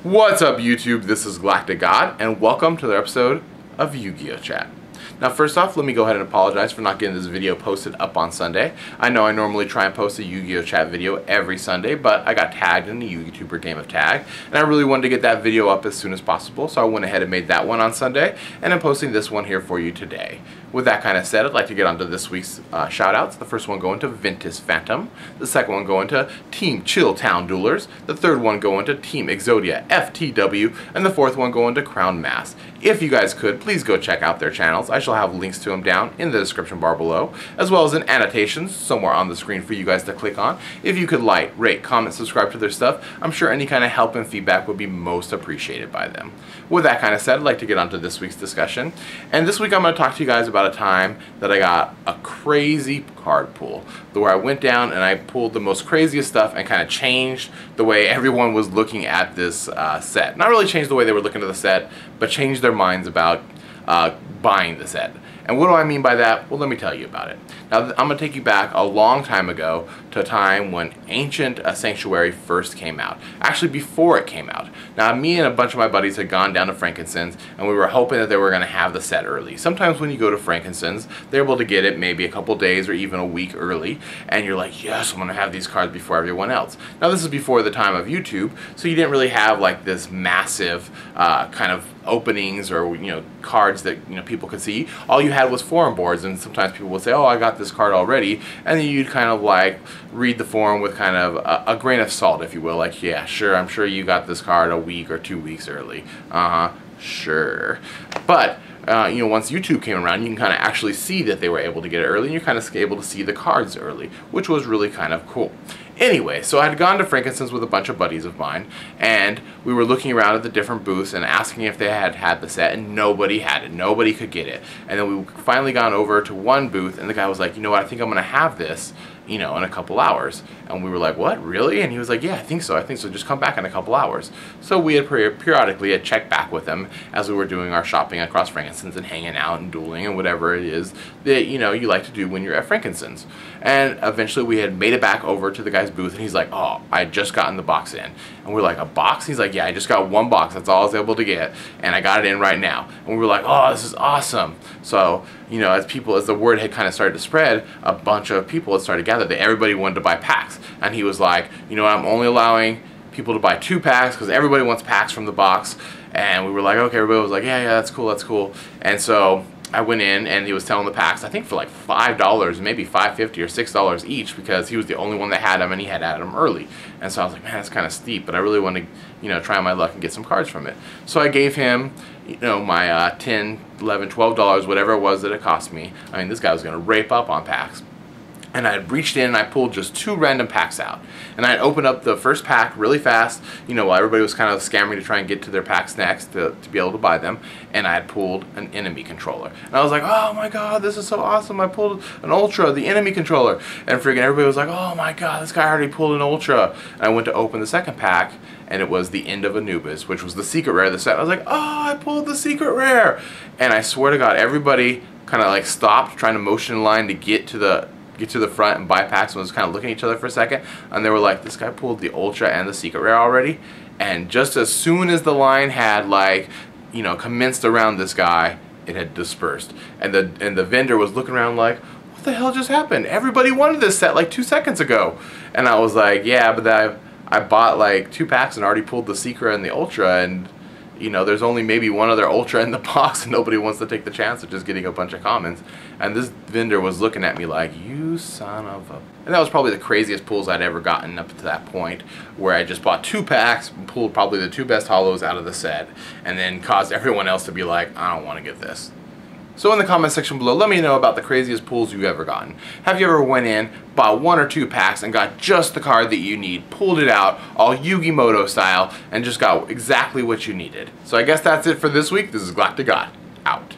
What's up YouTube, this is GalacticGod and welcome to the episode of Yugioh Chat. Now first off, let me go ahead and apologize for not getting this video posted up on Sunday. I know I normally try and post a Yugioh Chat video every Sunday, but I got tagged in the YouTuber game of tag, and I really wanted to get that video up as soon as possible, so I went ahead and made that one on Sunday, and I'm posting this one here for you today. With that kind of said, I'd like to get on to this week's shout-outs. The first one going to VentusPhantom, the second one going to TeamChiTownDuelers, the third one going to TeamExodiaFTW, and the fourth one going to CrownedMask. If you guys could, please go check out their channels. I shall have links to them down in the description bar below, as well as in annotations somewhere on the screen for you guys to click on. If you could like, rate, comment, subscribe to their stuff, I'm sure any kind of help and feedback would be most appreciated by them. With that kind of said, I'd like to get on to this week's discussion. And this week I'm going to talk to you guys about a time that I got a crazy card pull, where I went down and I pulled the most craziest stuff and kind of changed the way everyone was looking at this set. Not really changed the way they were looking at the set, but changed their minds about buying the set. And what do I mean by that? Well, let me tell you about it. Now, I'm going to take you back a long time ago to a time when Ancient Sanctuary first came out. Actually, before it came out. Now, me and a bunch of my buddies had gone down to Frankincense, and we were hoping that they were going to have the set early. Sometimes when you go to Frankincense, they're able to get it maybe a couple days or even a week early, and you're like, yes, I'm going to have these cards before everyone else. Now, this is before the time of YouTube, so you didn't really have like this massive kind of openings or cards that people could see. All you had was forum boards, and sometimes people would say, oh, I got this card already, and then you'd kind of like read the forum with kind of a grain of salt, if you will, like, yeah, sure, I'm sure you got this card a week or 2 weeks early. Sure. But once YouTube came around, you can kind of actually see that they were able to get it early, and you're kind of able to see the cards early, which was really kind of cool. Anyway, so I had gone to Frankincense with a bunch of buddies of mine, and we were looking around at the different booths and asking if they had the set, and nobody had it. Nobody could get it. And then we finally gone over to one booth, and the guy was like, you know what, I think I'm going to have this, in a couple hours. And we were like, what, really? And he was like, yeah, I think so, just come back in a couple hours. So we had periodically had checked back with him as we were doing our shopping across Frankincense and hanging out and dueling and whatever it is that, you like to do when you're at Frankincense. And eventually we had made it back over to the guy's booth, and he's like, oh, I had just gotten the box in. And we're like, a box? He's like, yeah, I just got one box, that's all I was able to get, and I got it in right now. And we were like, oh, this is awesome. So, as the word had kind of started to spread, a bunch of people had started to gather. Everybody wanted to buy packs. And he was like, I'm only allowing people to buy 2 packs because everybody wants packs from the box. And we were like, okay, everybody was like, yeah, that's cool, that's cool. And so I went in, and he was telling the packs, I think for like $5, maybe $5.50 or $6 each, because he was the only one that had them, and he had them early. And so I was like, man, that's kind of steep, but I really want to, try my luck and get some cards from it. So I gave him, my $10, $11, $12, whatever it was that it cost me. I mean, this guy was going to rape up on packs. And I had reached in and I pulled just 2 random packs out. And I had opened up the first pack really fast, while everybody was kind of scammering to try and get to their packs next to be able to buy them. And I had pulled an enemy controller. And I was like, oh my god, this is so awesome. I pulled an Ultra, the enemy controller. And freaking everybody was like, oh my god, this guy already pulled an Ultra. And I went to open the second pack, and it was the End of Anubis, which was the secret rare of the set. I was like, oh, I pulled the secret rare. And I swear to god, everybody kind of like stopped trying to motion in line to get to the front and buy packs, and was kind of looking at each other for a second, and they were like, this guy pulled the Ultra and the secret rare already. And just as soon as the line had commenced around this guy, it had dispersed, and the vendor was looking around like, what the hell just happened? Everybody wanted this set like 2 seconds ago. And I was like, yeah, but I bought like 2 packs and already pulled the secret and the Ultra, and there's only maybe one other Ultra in the box, and nobody wants to take the chance of just getting a bunch of commons. And this vendor was looking at me like, you son of a... And that was probably the craziest pulls I'd ever gotten up to that point, where I just bought 2 packs, and pulled probably the 2 best holos out of the set, and then caused everyone else to be like, I don't want to get this. So in the comment section below, let me know about the craziest pulls you've ever gotten. Have you ever went in, bought 1 or 2 packs, and got just the card that you need, pulled it out, all Yu-Gi-Moto style, and just got exactly what you needed? So I guess that's it for this week. This is GalacticGod, out.